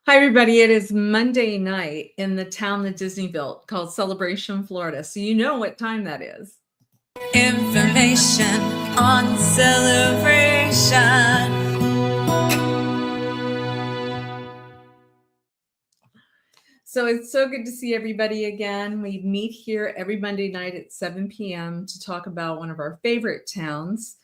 Hi, everybody. It is Monday night in the town that Disney built called Celebration, Florida. So you know what time that is. Information on celebration. So it's so good to see everybody again. We meet here every Monday night at 7 p.m. to talk about one of our favorite towns.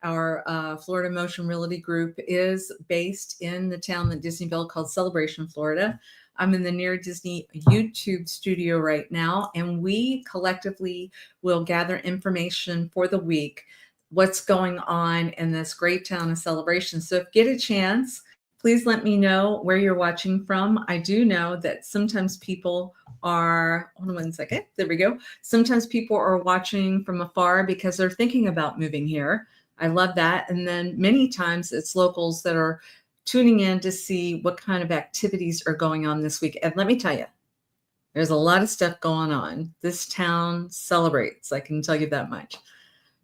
Our Florida Motion Realty Group is based in the town that Disney built called Celebration, Florida. I'm in the Near Disney YouTube studio right now, and we collectively will gather information for the week, what's going on in this great town of Celebration. So if you get a chance, please let me know where you're watching from. I do know that sometimes people are, hold on one second, there we go. Sometimes people are watching from afar because they're thinking about moving here. I love that. And then many times it's locals that are tuning in to see what kind of activities are going on this week. And let me tell you, there's a lot of stuff going on. This town celebrates, I can tell you that much.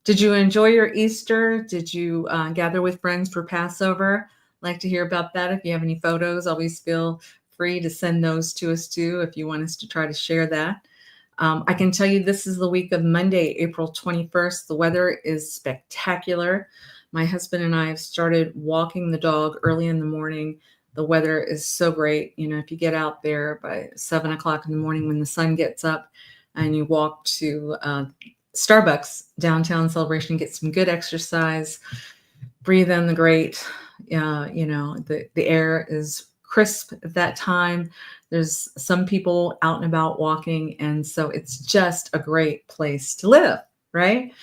Did you enjoy your Easter? Did you gather with friends for Passover? Like to hear about that. If you have any photos, always feel free to send those to us too if you want us to try to share that. I can tell you this is the week of Monday, April 21st. The weather is spectacular. My husband and I have started walking the dog early in the morning. The weather is so great. You know, if you get out there by 7 o'clock in the morning when the sun gets up and you walk to Starbucks downtown Celebration, get some good exercise, breathe in the great, the air is crisp at that time. There's some people out and about walking, and so it's just a great place to live, right?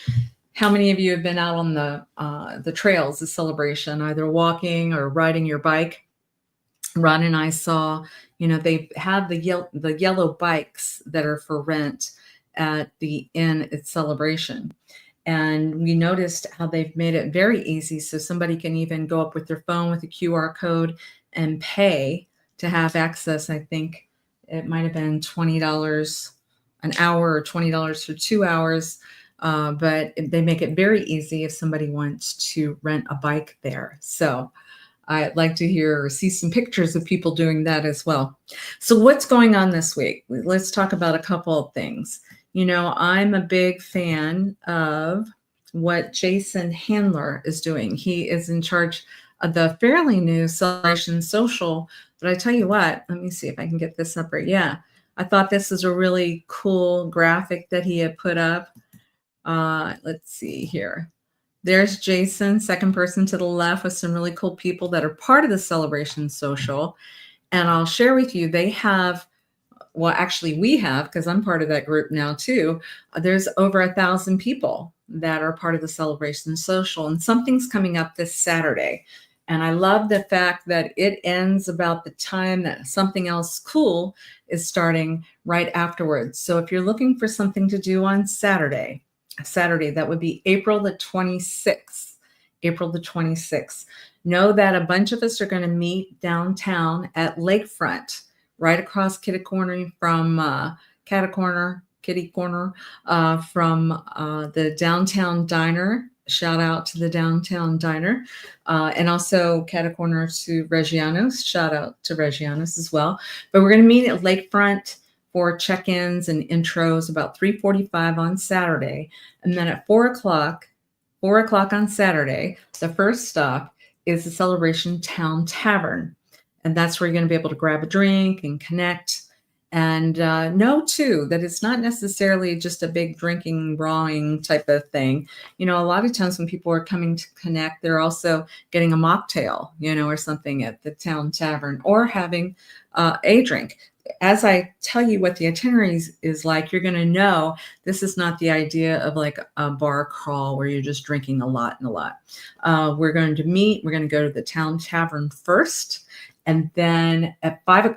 How many of you have been out on the trails of Celebration, either walking or riding your bike? Ron and I saw, they have the yellow bikes that are for rent at the inn at Celebration. And we noticed how they've made it very easy. So somebody can even go up with their phone with a QR code and pay to have access. I think it might have been $20 an hour or $20 for 2 hours. But they make it very easy if somebody wants to rent a bike there. So I'd like to hear or see some pictures of people doing that as well. So what's going on this week? Let's talk about a couple of things. I'm a big fan of what Jason Handler is doing. He is in charge of the fairly new Celebration Social. But I tell you what, let me see if I can get this up right. Yeah, I thought this is a really cool graphic that he had put up. Let's see here. There's Jason, second person to the left, with some really cool people that are part of the Celebration Social. And I'll share with you, they have, well, actually we have, because I'm part of that group now too. There's over 1,000 people that are part of the Celebration Social, and something's coming up this Saturday. And I love the fact that it ends about the time that something else cool is starting right afterwards. So if you're looking for something to do on Saturday, that would be April the 26th. April the 26th. Know that a bunch of us are going to meet downtown at Lakefront, right across Kitty Corner from from the Downtown Diner. Shout out to the Downtown Diner. And also Catty Corner to Reggiano's. Shout out to Reggiano's as well. But we're going to meet at Lakefront for check-ins and intros about 3:45 on Saturday. And then at 4 o'clock on Saturday, the first stop is the Celebration Town Tavern. And that's where you're going to be able to grab a drink and connect. And know, too, that it's not necessarily just a big drinking, brawling type of thing. A lot of times when people are coming to connect, they're also getting a mocktail, or something at the town tavern, or having a drink. As I tell you what the itinerary is like, you're going to know this is not the idea of like a bar crawl where you're just drinking a lot and a lot. We're going to go to the town tavern first. And then at 5,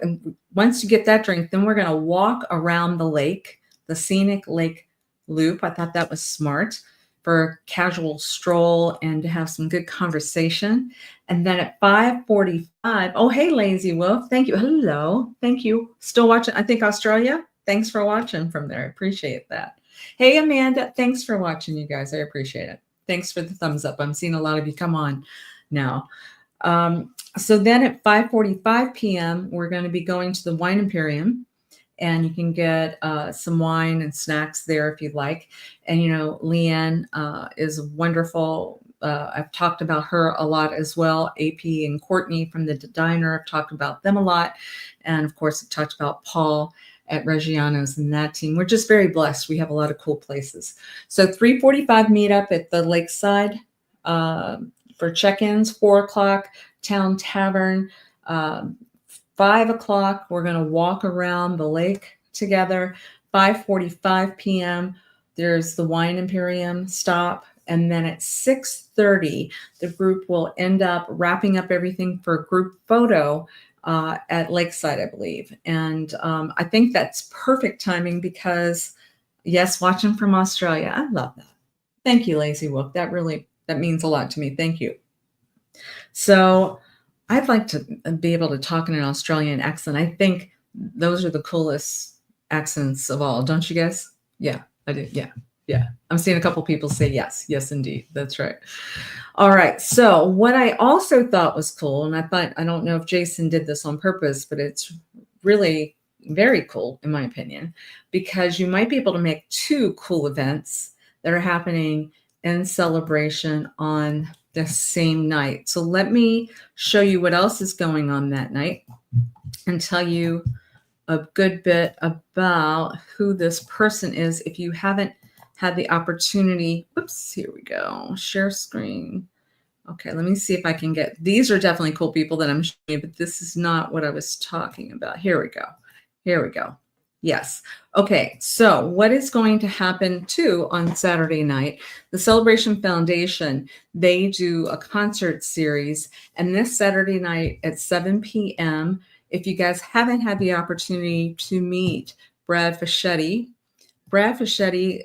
once you get that drink, then we're going to walk around the lake, the scenic lake loop. I thought that was smart for a casual stroll and to have some good conversation. And then at 5:45, oh, hey, Lazy Wolf. Thank you. Hello. Thank you. Still watching, I think, Australia. Thanks for watching from there. I appreciate that. Hey, Amanda. Thanks for watching, you guys. I appreciate it. Thanks for the thumbs up. I'm seeing a lot of you come on now. So then at 5:45 p.m., we're going to be going to the Wine Imperium, and you can get some wine and snacks there if you'd like. And Leanne is wonderful. I've talked about her a lot as well. AP and Courtney from the diner, I've talked about them a lot, and of course I've talked about Paul at Reggiano's and that team. We're just very blessed. We have a lot of cool places. So 3:45 meetup at the Lakeside for check-ins. 4 o'clock Town Tavern. 5 o'clock, we're going to walk around the lake together. 5:45 p.m., there's the Wine Imperium stop. And then at 6:30, the group will end up wrapping up everything for a group photo at Lakeside, I believe. And I think that's perfect timing because, yes, watching from Australia, I love that. Thank you, Lazy Wolf. That means a lot to me. Thank you. So I'd like to be able to talk in an Australian accent. I think those are the coolest accents of all. Don't you guys? Yeah, I do. Yeah. Yeah. I'm seeing a couple people say yes. Yes, indeed. That's right. All right. So what I also thought was cool, and I don't know if Jason did this on purpose, but it's really very cool in my opinion, because you might be able to make two cool events that are happening in Celebration on the same night. So let me show you what else is going on that night and tell you a good bit about who this person is if you haven't had the opportunity. Oops, here we go. Share screen. Okay, let me see if I can get, these are definitely cool people that I'm showing you, but this is not what I was talking about. Here we go. Here we go. Yes. Okay, so what is going to happen too on Saturday night, the Celebration Foundation, they do a concert series, and this Saturday night at 7 p.m., if you guys haven't had the opportunity to meet Brad Fischetti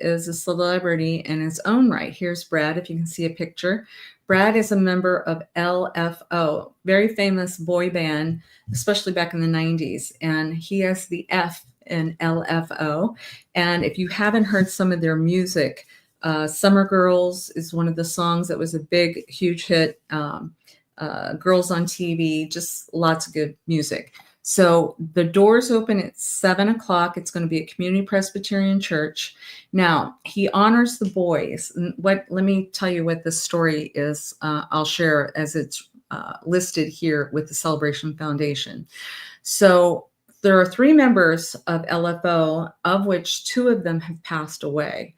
is a celebrity in his own right. Here's Brad, if you can see a picture. Brad is a member of LFO, very famous boy band, especially back in the 90s, and he has the F in LFO. And if you haven't heard some of their music, Summer Girls is one of the songs that was a big, huge hit. Girls on TV, just lots of good music. So the doors open at 7 o'clock. It's going to be at Community Presbyterian Church. Now, he honors the boys. Let me tell you what the story is. I'll share as it's listed here with the Celebration Foundation. So there are 3 members of LFO, of which 2 of them have passed away.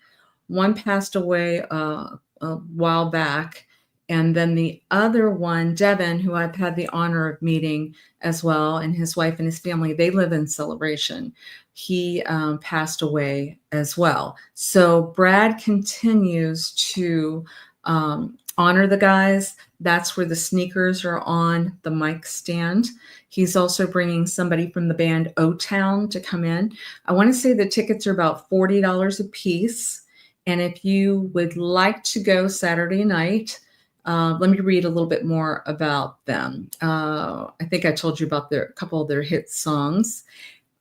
One passed away a while back. And then the other one, Devin, who I've had the honor of meeting as well, and his wife and his family, they live in Celebration. He passed away as well. So Brad continues to honor the guys. That's where the sneakers are on the mic stand. He's also bringing somebody from the band O-Town to come in. I want to say the tickets are about $40 a piece. And if you would like to go Saturday night, let me read a little bit more about them. I think I told you about a couple of their hit songs,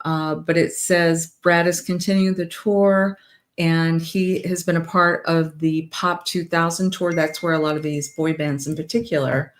but it says Brad is continuing the tour, and he has been a part of the Pop 2000 tour. That's where a lot of these boy bands in particular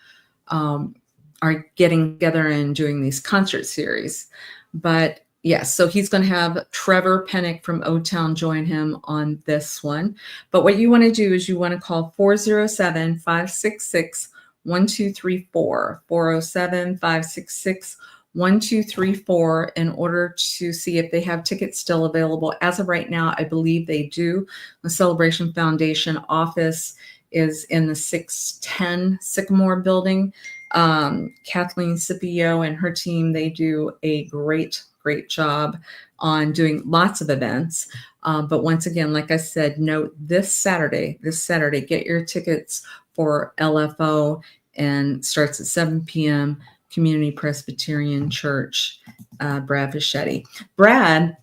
are getting together and doing these concert series. But yes, so he's going to have Trevor Pennick from O-Town join him on this one. But what you want to do is you want to call 407-566-1234, 407-566-1234 in order to see if they have tickets still available. As of right now, I believe they do. The Celebration Foundation office is in the 610 Sycamore building. Kathleen Scipio and her team, they do a great job on doing lots of events. But once again, like I said, note this Saturday, get your tickets for LFO, and starts at 7 p.m. Community Presbyterian Church, Brad Fischetti. Brad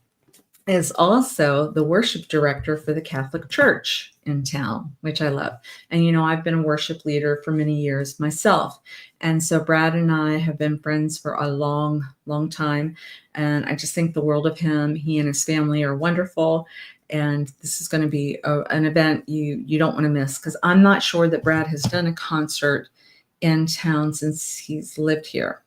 is also the worship director for the Catholic Church in town, which I love. And, I've been a worship leader for many years myself. And so Brad and I have been friends for a long, long time. And I just think the world of him. He and his family are wonderful. And this is going to be an event you don't want to miss, because I'm not sure that Brad has done a concert in town since he's lived here.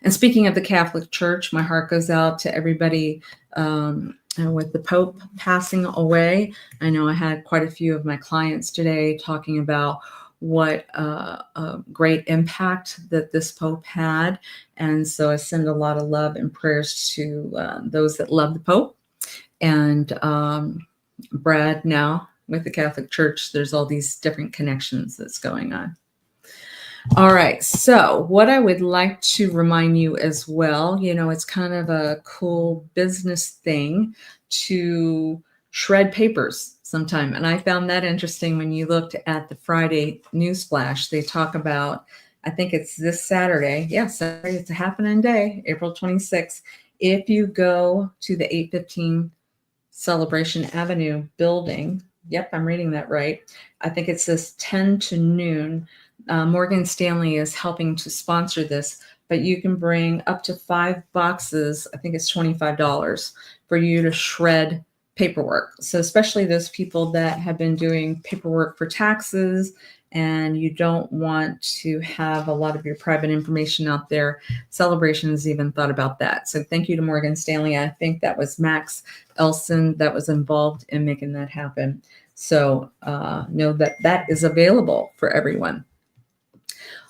And speaking of the Catholic Church, my heart goes out to everybody and with the Pope passing away. I know I had quite a few of my clients today talking about what a great impact that this Pope had. And so I send a lot of love and prayers to those that love the Pope. And Brad, now with the Catholic Church, there's all these different connections that's going on. All right. So, what I would like to remind you as well, it's kind of a cool business thing to shred papers sometime. And I found that interesting when you looked at the Friday news flash. They talk about, I think it's this Saturday. Yeah, Saturday. It's a happening day, April 26th. If you go to the 815 Celebration Avenue building, yep, I'm reading that right. I think it says 10 to noon. Morgan Stanley is helping to sponsor this, but you can bring up to 5 boxes. I think it's $25 for you to shred paperwork. So especially those people that have been doing paperwork for taxes and you don't want to have a lot of your private information out there, Celebration has even thought about that. So thank you to Morgan Stanley. I think that was Max Elson that was involved in making that happen. So know that that is available for everyone.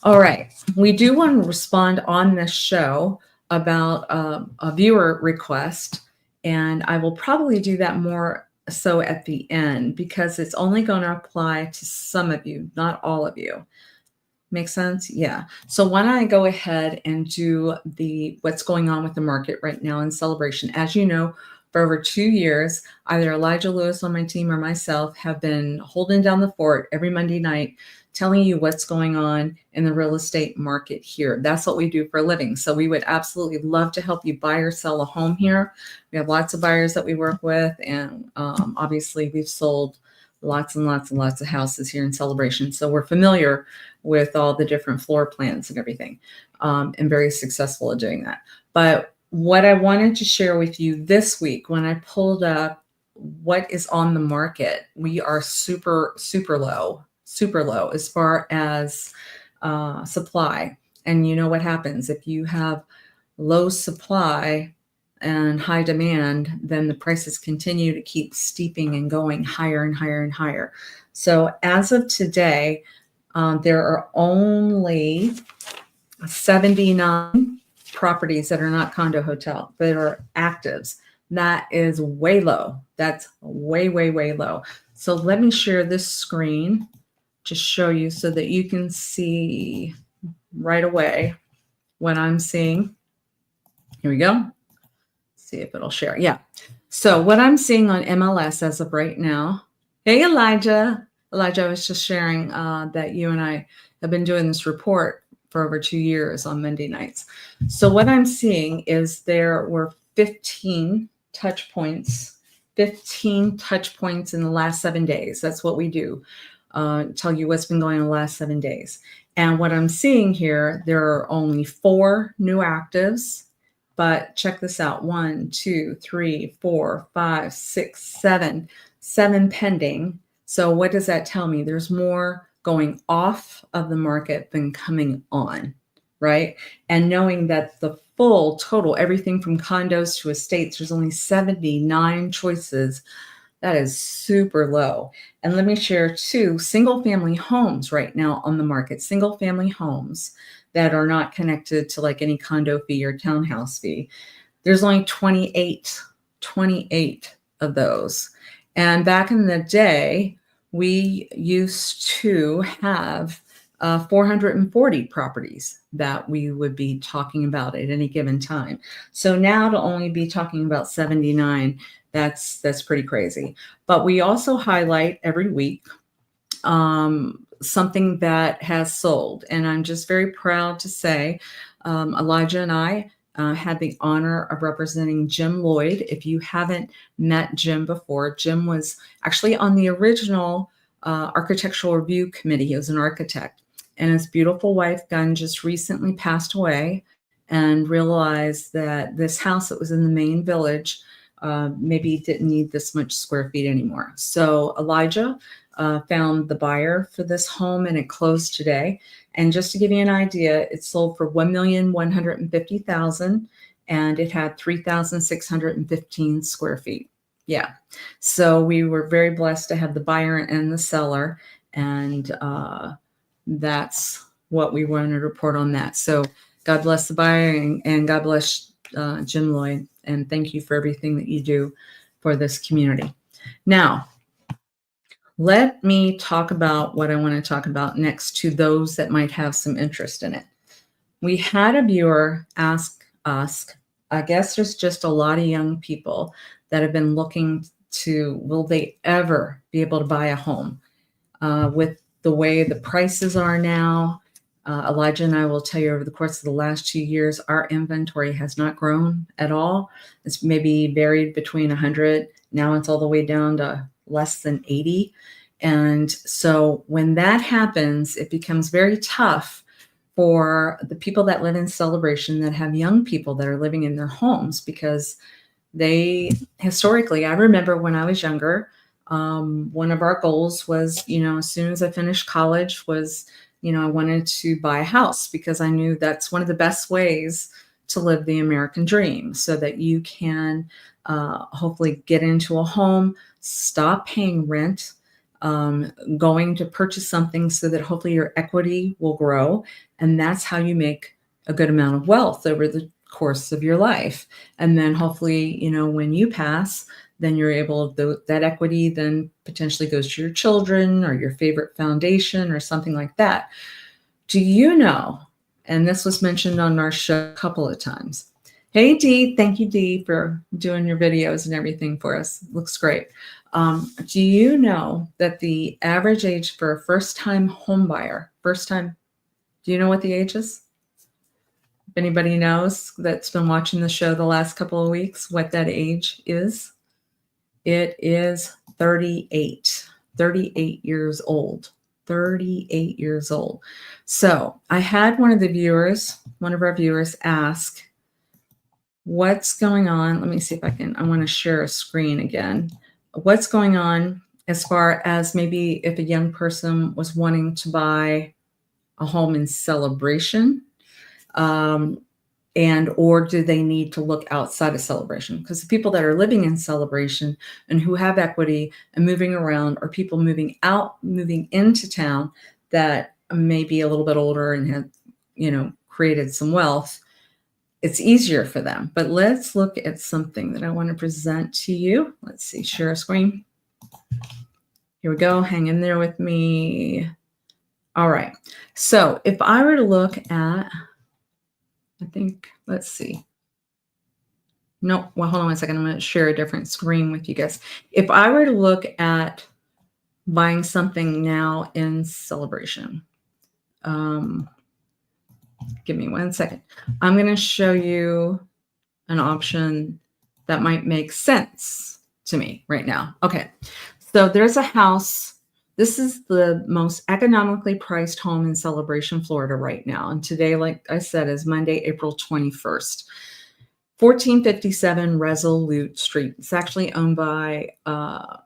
All right. We do want to respond on this show about a viewer request, and I will probably do that more so at the end because it's only going to apply to some of you, not all of you. Make sense? Yeah. So why don't I go ahead and do what's going on with the market right now in Celebration. As you know, for over 2 years, either Elijah Lewis on my team or myself have been holding down the fort every Monday night, telling you what's going on in the real estate market here. That's what we do for a living. So we would absolutely love to help you buy or sell a home here. We have lots of buyers that we work with. And obviously we've sold lots and lots and lots of houses here in Celebration. So we're familiar with all the different floor plans and everything, and very successful at doing that. But what I wanted to share with you this week, when I pulled up what is on the market, we are super, super low as far as supply. And you know what happens if you have low supply and high demand, then the prices continue to keep steeping and going higher and higher and higher. So as of today, there are only 79 properties that are not condo hotel that are actives. That is way low. That's way, way, way low. So let me share this screen to show you so that you can see right away what I'm seeing. Here we go. See if it'll share. Yeah. So what I'm seeing on MLS as of right now. Hey, Elijah. Elijah, I was just sharing that you and I have been doing this report for over 2 years on Monday nights. So what I'm seeing is there were 15 touch points in the last 7 days. That's what we do. Tell you what's been going on the last 7 days. And what I'm seeing here, there are only 4 new actives, but check this out. 1, 2, 3, 4, 5, 6, 7 pending. So what does that tell me? There's more going off of the market than coming on, right? And knowing that the full total, everything from condos to estates, there's only 79 choices. That is super low. And let me share 2 single-family homes right now on the market, single-family homes that are not connected to like any condo fee or townhouse fee. There's only 28 of those. And back in the day, we used to have 440 properties that we would be talking about at any given time. So now to only be talking about 79, that's pretty crazy. But we also highlight every week something that has sold. And I'm just very proud to say Elijah and I had the honor of representing Jim Lloyd. If you haven't met Jim before, Jim was actually on the original architectural review committee. He was an architect. And his beautiful wife, Gunn, just recently passed away and realized that this house that was in the main village maybe didn't need this much square feet anymore. So Elijah found the buyer for this home, and it closed today. And just to give you an idea, it sold for $1,150,000, and it had 3,615 square feet. Yeah. So we were very blessed to have the buyer and the seller, and that's what we wanted to report on that. So God bless the buyer, and God bless Jim Lloyd, and thank you for everything that you do for this community. Now, let me talk about what I want to talk about next to those that might have some interest in it. We had a viewer ask us, I guess there's just a lot of young people that have been looking to, will they ever be able to buy a home? With the way the prices are now, Elijah and I will tell you over the course of the last 2 years, our inventory has not grown at all. It's maybe varied between 100. Now it's all the way down to less than 80. And so when that happens, it becomes very tough for the people that live in Celebration, that have young people that are living in their homes, because they historically, I remember when I was younger, one of our goals was, as soon as I finished college was, I wanted to buy a house, because I knew that's one of the best ways to live the American dream, so that you can hopefully get into a home, stop paying rent, going to purchase something so that hopefully your equity will grow. And that's how you make a good amount of wealth over the course of your life. And then hopefully, when you pass, then you're able, that equity then potentially goes to your children or your favorite foundation or something like that. Do you know, and this was mentioned on our show a couple of times. Hey, Dee, thank you, Dee, for doing your videos and everything for us. Looks great. Do you know that the average age for a first-time home buyer, do you know what the age is? If anybody knows that's been watching the show the last couple of weeks, what that age is? It is 38 years old. 38 years old. So I had one of our viewers ask, what's going on? Let me see if I want to share a screen again. What's going on as far as maybe if a young person was wanting to buy a home in Celebration, or do they need to look outside of Celebration? Because the people that are living in Celebration and who have equity and moving around, or people moving into town that may be a little bit older and have, created some wealth, it's easier for them. But let's look at something that I want to present to you. Let's see, share a screen. Here we go. Hang in there with me. All right. So if I were to look at, let's see. No, well, hold on one second. I'm going to share a different screen with you guys. If I were to look at buying something now in Celebration, give me 1 second. I'm going to show you an option that might make sense to me right now. Okay. So there's a house. This is the most economically priced home in Celebration, Florida right now. And today, like I said, is Monday, April 21st. 1457 Resolute Street. It's actually owned by a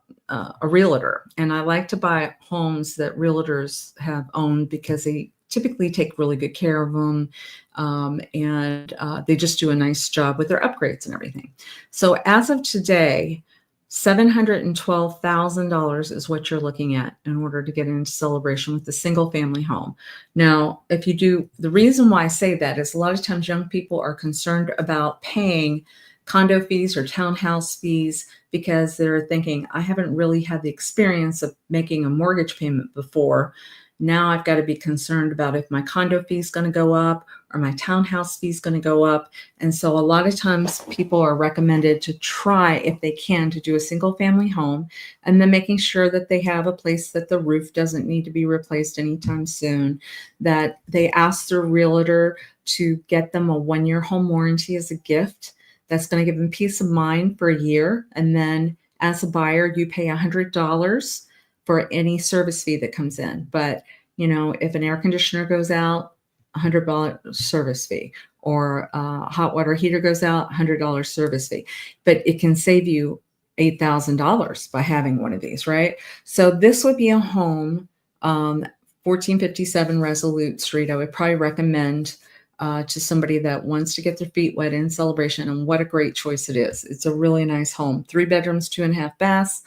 realtor. And I like to buy homes that realtors have owned because they typically take really good care of them. And they just do a nice job with their upgrades and everything. So as of today, $712,000 is what you're looking at in order to get into Celebration with a single family home. Now, the reason why I say that is a lot of times young people are concerned about paying condo fees or townhouse fees because they're thinking, I haven't really had the experience of making a mortgage payment before. Now I've got to be concerned about if my condo fee is going to go up or my townhouse fee is going to go up. And so a lot of times people are recommended to try, if they can, to do a single family home, and then making sure that they have a place that the roof doesn't need to be replaced anytime soon, that they ask their realtor to get them a 1-year home warranty as a gift. That's going to give them peace of mind for a year. And then as a buyer, you pay $100 for any service fee that comes in. But, if an air conditioner goes out, $100 service fee, or a hot water heater goes out, $100 service fee. But it can save you $8,000 by having one of these, right? So this would be a home, 1457 Resolute Street. I would probably recommend to somebody that wants to get their feet wet in Celebration, and what a great choice it is. It's a really nice home. 3 bedrooms, 2.5 baths.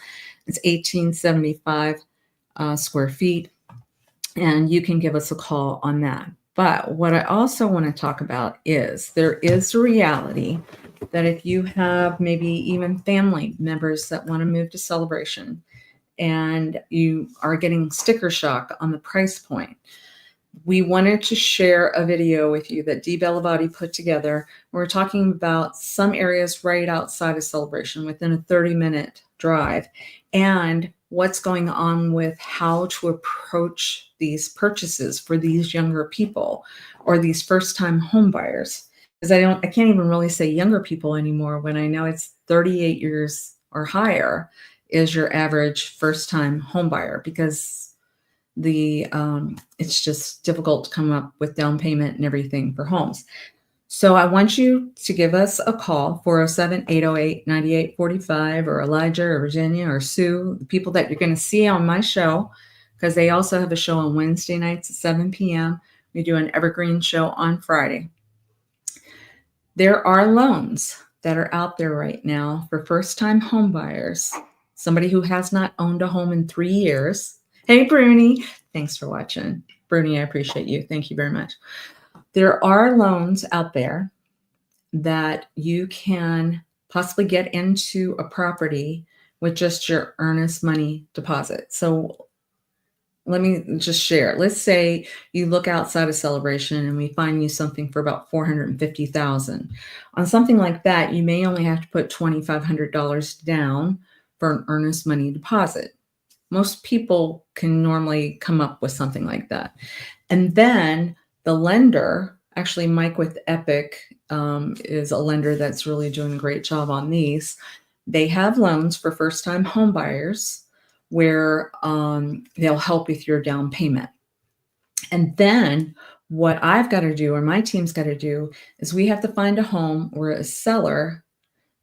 It's 1875 square feet, and you can give us a call on that. But what I also want to talk about is there is a reality that if you have maybe even family members that want to move to Celebration and you are getting sticker shock on the price point, we wanted to share a video with you that Dee Bellavati put together. We're talking about some areas right outside of Celebration within a 30-minute drive, and what's going on with how to approach these purchases for these younger people or these first-time home buyers. Because I can't even really say younger people anymore when I know it's 38 years or higher is your average first-time home buyer, because it's just difficult to come up with down payment and everything for homes. So I want you to give us a call, 407-808-9845, or Elijah or Virginia or Sue, the people that you're going to see on my show, because they also have a show on Wednesday nights at 7 p.m. We do an evergreen show on Friday. There are loans that are out there right now for first-time home buyers, somebody who has not owned a home in 3 years. Hey, Bruni. Thanks for watching. Bruni, I appreciate you. Thank you very much. There are loans out there that you can possibly get into a property with just your earnest money deposit. So let me just share. Let's say you look outside of Celebration and we find you something for about $450,000. On something like that, you may only have to put $2,500 down for an earnest money deposit. Most people can normally come up with something like that. And then the lender, actually Mike with Epic is a lender that's really doing a great job on these. They have loans for first-time home buyers where they'll help with your down payment. And then what I've got to do, or my team's got to do, is we have to find a home where a seller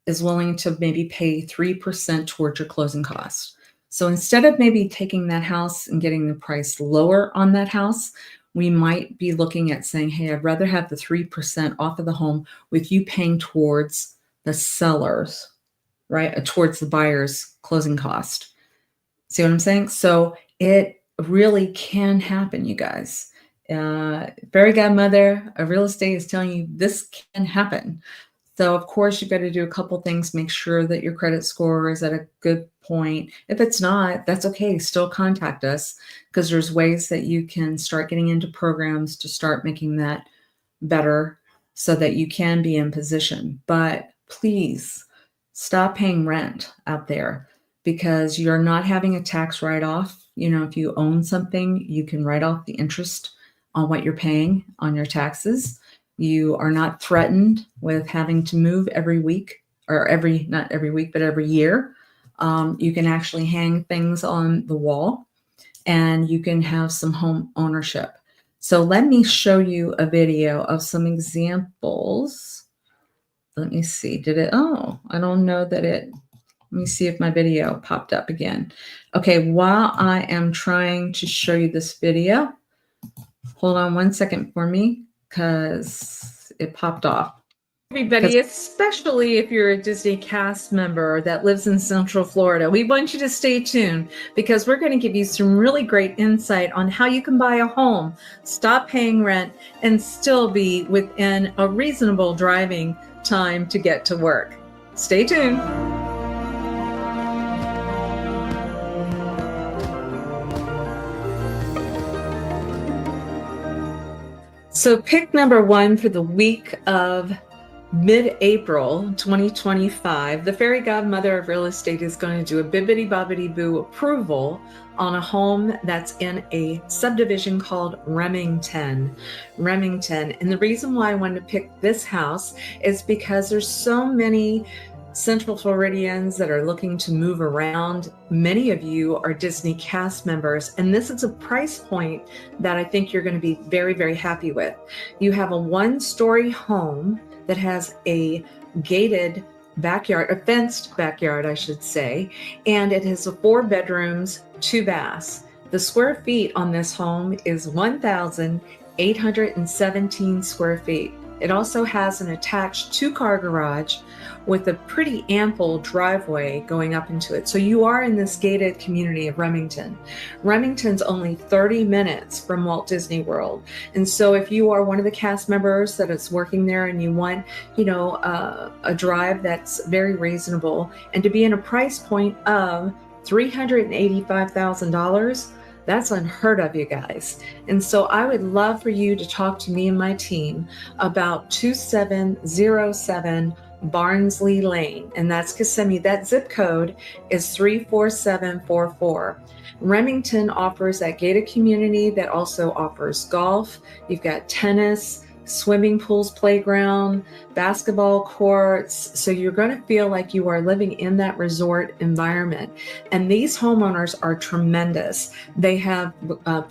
is willing to maybe pay 3% towards your closing costs. So instead of maybe taking that house and getting the price lower on that house, we might be looking at saying, hey, I'd rather have the 3% off of the home with you paying towards the seller's, right? Towards the buyer's closing cost. See what I'm saying? So it really can happen, you guys. Fairy godmother of real estate is telling you this can happen. So of course you've got to do a couple things. Make sure that your credit score is at a good point. If it's not, that's okay. Still contact us, because there's ways that you can start getting into programs to start making that better so that you can be in position. But please stop paying rent out there, because you're not having a tax write-off. You know, if you own something, you can write off the interest on what you're paying on your taxes. You are not threatened with having to move every week, or not every week, but every year. You can actually hang things on the wall, and you can have some home ownership. So let me show you a video of some examples. Let me see. I don't know that let me see if my video popped up again. Okay, while I am trying to show you this video, hold on one second for me, because it popped off. Everybody, especially if you're a Disney cast member that lives in Central Florida, we want you to stay tuned, because we're going to give you some really great insight on how you can buy a home, stop paying rent, and still be within a reasonable driving time to get to work. Stay tuned. So pick number one for the week of mid-April 2025, the fairy godmother of real estate is going to do a bibbidi-bobbidi-boo approval on a home that's in a subdivision called Remington. And the reason why I wanted to pick this house is because there's so many Central Floridians that are looking to move around. Many of you are Disney cast members, and this is a price point that I think you're going to be very, very happy with. You have a one-story home that has a gated backyard, a fenced backyard, I should say, and it has 4 bedrooms, 2 baths. The square feet on this home is 1,817 square feet. It also has an attached 2-car garage with a pretty ample driveway going up into it. So you are in this gated community of Remington. Remington's only 30 minutes from Walt Disney World. And so if you are one of the cast members that is working there and you want, a drive that's very reasonable, and to be in a price point of $385,000, that's unheard of, you guys. And so I would love for you to talk to me and my team about 2707 Barnsley Lane, and that's Kissimmee. That zip code is 34744. Remington offers that gated community that also offers golf. You've got tennis, swimming pools, playground, basketball courts. So you're going to feel like you are living in that resort environment. And these homeowners are tremendous. They have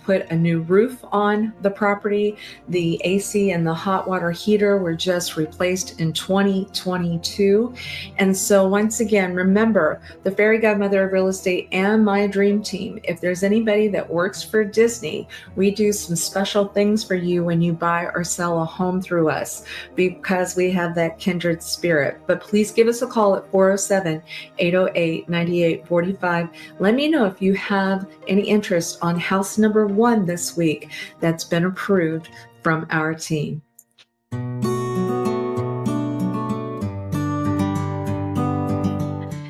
put a new roof on the property. The AC and the hot water heater were just replaced in 2022. And so once again, remember, the Fairy Godmother of Real Estate and my dream team, if there's anybody that works for Disney, we do some special things for you when you buy or sell a home through us, because we have that kindred spirit. But please give us a call at 407-808-9845. Let me know if you have any interest on house number 1 this week that's been approved from our team.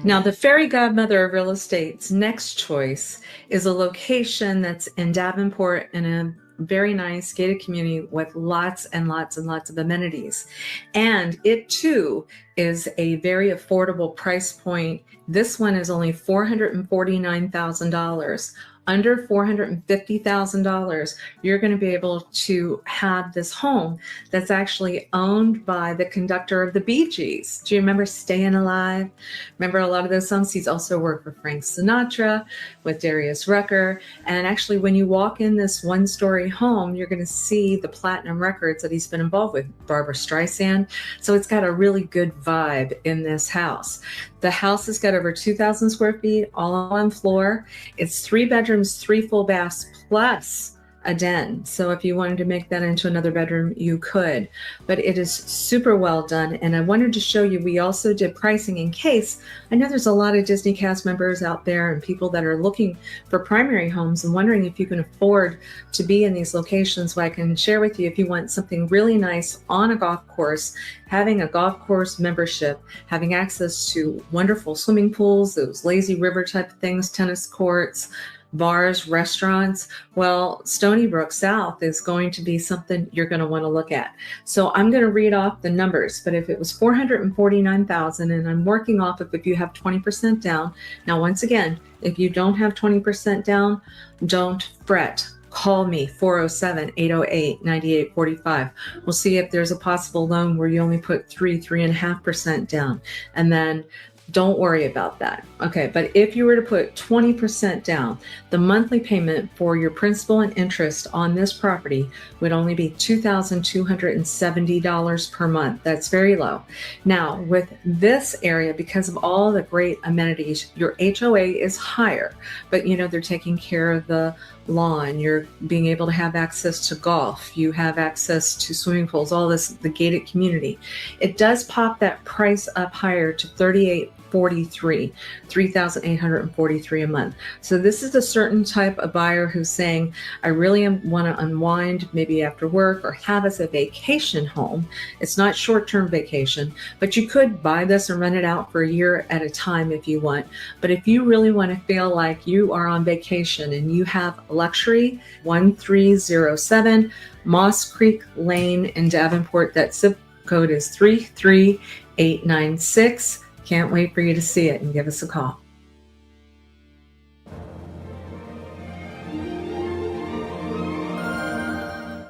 Now, the Fairy Godmother of Real Estate's next choice is a location that's in Davenport in a very nice gated community with lots and lots and lots of amenities. And it too is a very affordable price point. This one is only $449,000. Under $450,000, you're going to be able to have this home that's actually owned by the conductor of the Bee Gees. Do you remember Staying Alive? Remember a lot of those songs? He's also worked with Frank Sinatra, with Darius Rucker. And actually, when you walk in this 1-story home, you're going to see the platinum records that he's been involved with, Barbra Streisand. So it's got a really good vibe in this house. The house has got over 2,000 square feet, all on one floor. It's 3 bedrooms, 3 full baths, plus a den. So if you wanted to make that into another bedroom, you could. But it is super well done. And I wanted to show you, we also did pricing in case. I know there's a lot of Disney cast members out there and people that are looking for primary homes and wondering if you can afford to be in these locations. So I can share with you, if you want something really nice on a golf course, having a golf course membership, having access to wonderful swimming pools, those lazy river type of things, tennis courts, bars, restaurants. Well, Stony Brook South is going to be something you're going to want to look at. So I'm going to read off the numbers, but if it was $449,000 and I'm working off of if you have 20% down. Now, once again, if you don't have 20% down, don't fret. Call me, 407-808-9845. We'll see if there's a possible loan where you only put 3.5% down. And then don't worry about that. Okay, but if you were to put 20% down, the monthly payment for your principal and interest on this property would only be $2,270 per month. That's very low. Now, with this area, because of all the great amenities, your HOA is higher, but they're taking care of the lawn. You're being able to have access to golf. You have access to swimming pools, all this, the gated community. It does pop that price up higher to $3,843 a month. So this is a certain type of buyer who's saying, I really want to unwind maybe after work or have as a vacation home. It's not short-term vacation, but you could buy this and rent it out for a year at a time if you want. But if you really want to feel like you are on vacation and you have luxury, 1307 Moss Creek Lane in Davenport. That zip code is 33896. Can't wait for you to see it and give us a call.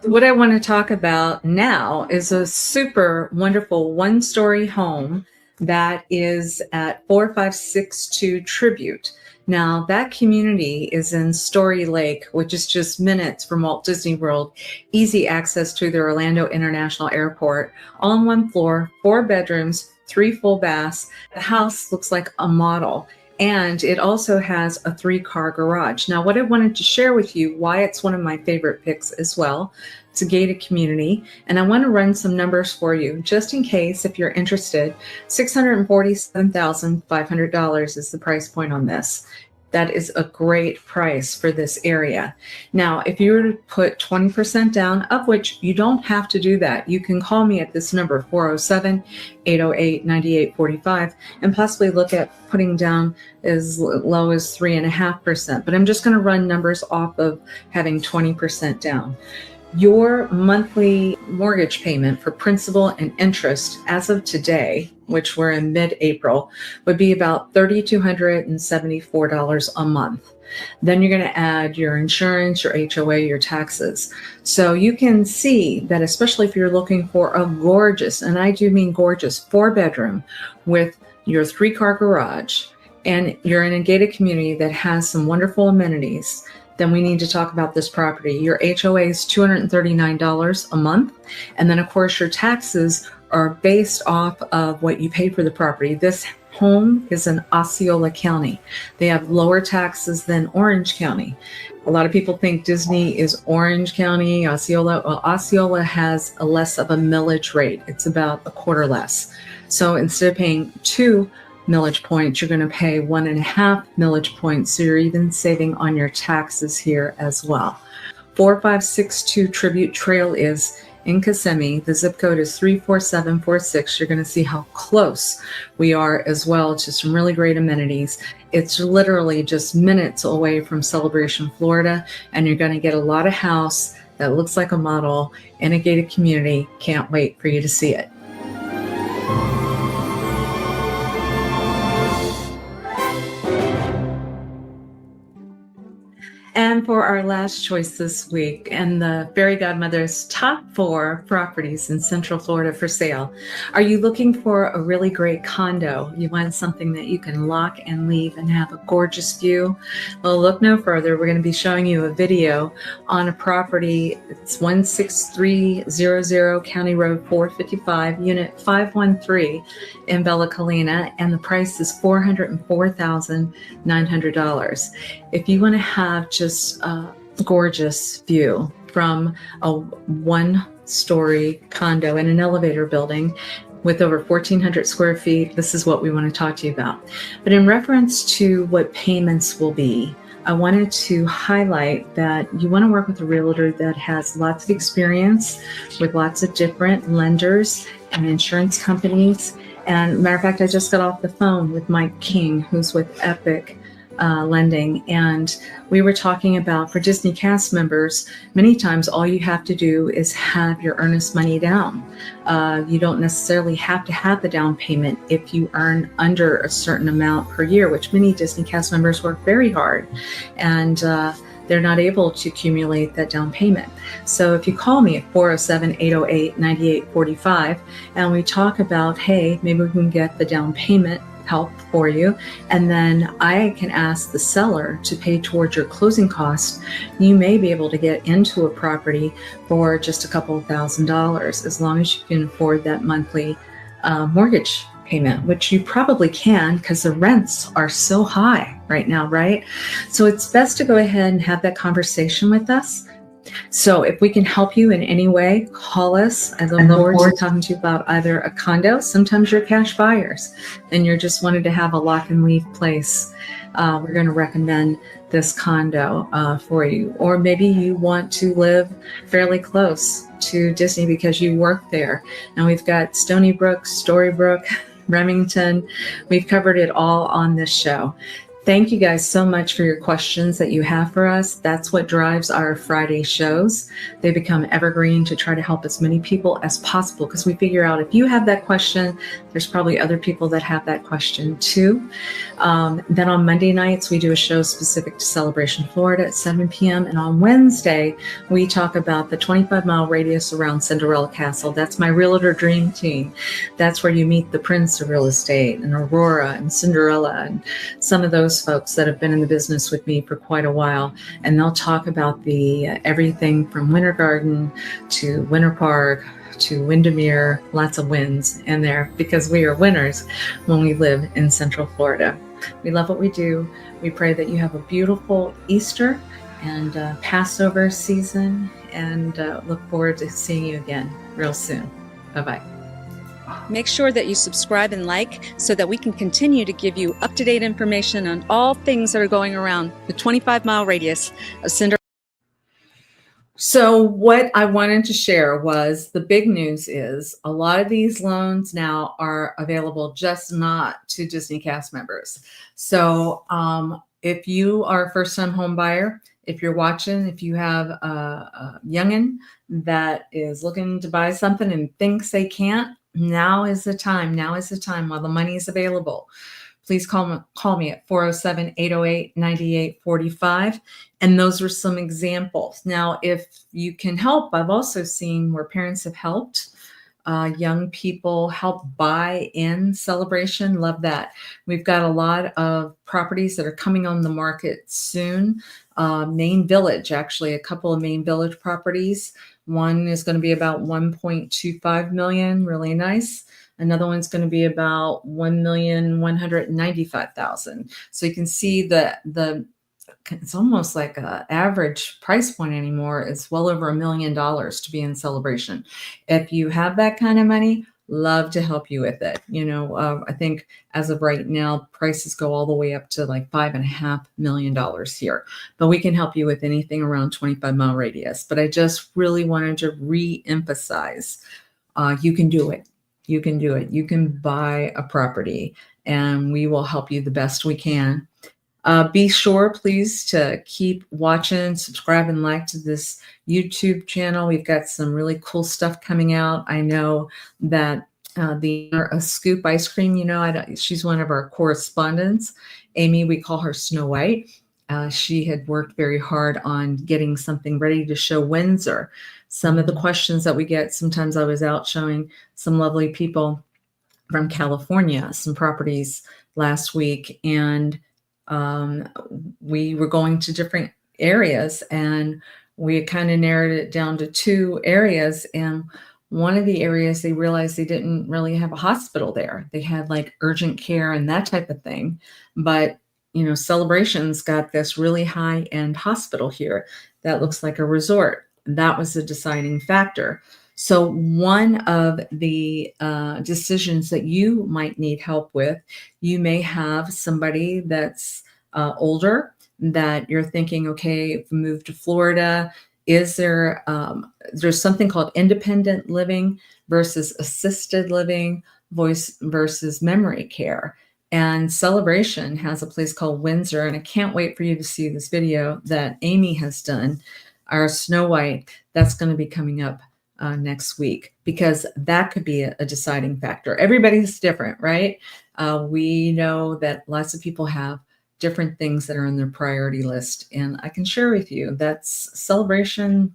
What I want to talk about now is a super wonderful 1-story home that is at 4562 Tribute. Now, that community is in Story Lake, which is just minutes from Walt Disney World, easy access to the Orlando International Airport, all on one floor, 4 bedrooms, 3 full baths. The house looks like a model. And it also has a 3-car garage. Now, what I wanted to share with you, why it's one of my favorite picks as well, it's a gated community. And I want to run some numbers for you, just in case if you're interested. $647,500 is the price point on this. That is a great price for this area. Now, if you were to put 20% down, of which you don't have to do that, you can call me at this number, 407-808-9845, and possibly look at putting down as low as 3.5%. But I'm just going to run numbers off of having 20% down. Your monthly mortgage payment for principal and interest as of today, which we're in mid-April, would be about $3,274 a month. Then you're going to add your insurance, your HOA, your taxes. So you can see that, especially if you're looking for a gorgeous, and I do mean gorgeous, 4-bedroom with your 3-car garage, and you're in a gated community that has some wonderful amenities, then we need to talk about this property. Your HOA is $239 a month. And then, of course, your taxes are based off of what you pay for the property. This home is in Osceola County. They have lower taxes than Orange County. A lot of people think Disney is Orange County, Osceola. Well, Osceola has a less of a millage rate. It's about a quarter less. So instead of paying 2 millage points, you're going to pay 1.5 millage points. So you're even saving on your taxes here as well. 4562 Tribute Trail is in Kissimmee. The zip code is 34746. You're going to see how close we are as well to some really great amenities. It's literally just minutes away from Celebration, Florida, and you're going to get a lot of house that looks like a model in a gated community. Can't wait for you to see it. And for our last choice this week, and the Fairy Godmother's top 4 properties in Central Florida for sale. Are you looking for a really great condo? You want something that you can lock and leave and have a gorgeous view? Well, look no further. We're going to be showing you a video on a property. It's 16300 County Road 455, Unit 513 in Bella Colina, and the price is $404,900. If you want to have just a gorgeous view from a 1-story condo in an elevator building with over 1,400 square feet, this is what we want to talk to you about. But in reference to what payments will be, I wanted to highlight that you want to work with a realtor that has lots of experience with lots of different lenders and insurance companies. And matter of fact, I just got off the phone with Mike King, who's with Epic Lending, and we were talking about, for Disney cast members, many times all you have to do is have your earnest money down. You don't necessarily have to have the down payment if you earn under a certain amount per year, which many Disney cast members work very hard, and they're not able to accumulate that down payment. So if you call me at 407-808-9845 and we talk about, hey, maybe we can get the down payment help for you, and then I can ask the seller to pay towards your closing costs, you may be able to get into a property for just a couple of $1,000s, as long as you can afford that monthly mortgage payment, which you probably can because the rents are so high right now, right? So it's best to go ahead and have that conversation with us. So if we can help you in any way, call us. I look forward to talking to you about either a condo. Sometimes you're cash buyers and you're just wanted to have a lock and leave place. We're going to recommend this condo for you. Or maybe you want to live fairly close to Disney because you work there. And we've got Stony Brook, Storybrooke, Remington. We've covered it all on this show. Thank you guys so much for your questions that you have for us. That's what drives our Friday shows. They become evergreen to try to help as many people as possible, because we figure out if you have that question, there's probably other people that have that question too. Then on Monday nights, we do a show specific to Celebration, Florida at 7 p.m. And on Wednesday, we talk about the 25-mile radius around Cinderella Castle. That's my realtor dream team. That's where you meet the prince of real estate and Aurora and Cinderella and some of those those folks that have been in the business with me for quite a while, and they'll talk about the everything from Winter Garden to Winter Park to Windermere, lots of wins in there because we are winners when we live in Central Florida. We love what we do. We pray that you have a beautiful Easter and Passover season, and look forward to seeing you again real soon. Bye-bye. Make sure that you subscribe and like so that we can continue to give you up-to-date information on all things that are going around the 25-mile radius of Cinder. So what I wanted to share was the big news is a lot of these loans now are available, just not to Disney cast members. So if you are a first-time home buyer, if you're watching, if you have a youngin that is looking to buy something and thinks they can't, now is the time. Now is the time while the money is available. Please call me at 407-808-9845. And those were some examples. Now, if you can help, I've also seen where parents have helped young people help buy in Celebration. Love that. We've got a lot of properties that are coming on the market soon. Main Village, actually, a couple of Main Village properties. One is going to be about 1.25 million, really nice. Another one's going to be about 1,195,000. So you can see that it's almost like an average price point anymore. It's well over $1 million to be in Celebration. If you have that kind of money, love to help you with it. You know, I think as of right now, prices go all the way up to like $5.5 million here. But we can help you with anything around 25-mile radius. But I just really wanted to re-emphasize, you can do it. You can do it. You can buy a property, and we will help you the best we can. Be sure, please, to keep watching, subscribe, and like to this YouTube channel. We've got some really cool stuff coming out. I know that the Scoop Ice Cream, you know, she's one of our correspondents. Amy, we call her Snow White. She had worked very hard on getting something ready to show Windsor. Some of the questions that we get, sometimes I was out showing some lovely people from California, some properties last week, and we were going to different areas, and we kind of narrowed it down to 2 areas. And one of the areas, they realized they didn't really have a hospital there. They had like urgent care and that type of thing. But, you know, Celebration's got this really high-end hospital here that looks like a resort. That was a deciding factor. So one of the decisions that you might need help with, you may have somebody that's older that you're thinking, okay, if we move to Florida, is there there's something called independent living versus assisted living, voice versus memory care. And Celebration has a place called Windsor, and I can't wait for you to see this video that Amy has done, our Snow White. That's going to be coming up next week, because that could be a deciding factor. Everybody's different, right? We know that lots of people have different things that are on their priority list. And I can share with you that's Celebration.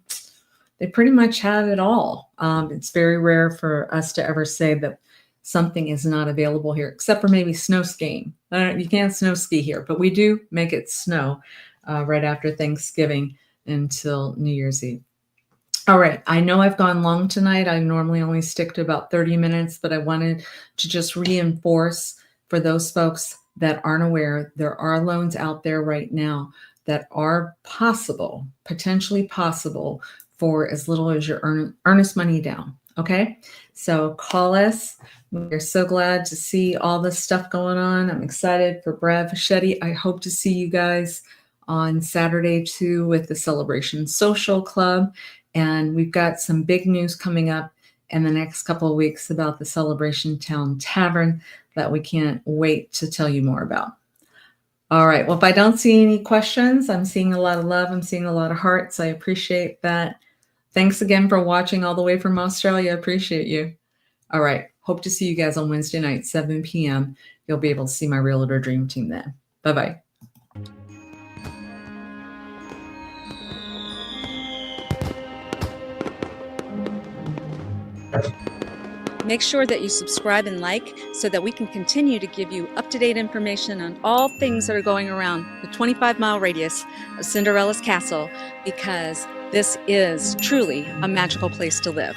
They pretty much have it all. It's very rare for us to ever say that something is not available here, except for maybe snow skiing. You can't snow ski here, but we do make it snow right after Thanksgiving until New Year's Eve. All right. I know I've gone long tonight. I normally only stick to about 30 minutes, but I wanted to just reinforce for those folks that aren't aware, there are loans out there right now that are possible, potentially possible, for as little as your earnest money down. Okay. So call us. We're so glad to see all this stuff going on. I'm excited for Brad Fischetti. I hope to see you guys on Saturday too with the Celebration Social Club. And we've got some big news coming up in the next couple of weeks about the Celebration Town Tavern that we can't wait to tell you more about. All right. Well, if I don't see any questions, I'm seeing a lot of love. I'm seeing a lot of hearts. I appreciate that. Thanks again for watching all the way from Australia. Appreciate you. All right. Hope to see you guys on Wednesday night, 7 p.m. You'll be able to see my Realtor Dream Team then. Bye-bye. Make sure that you subscribe and like so that we can continue to give you up-to-date information on all things that are going around the 25-mile radius of Cinderella's castle, because this is truly a magical place to live.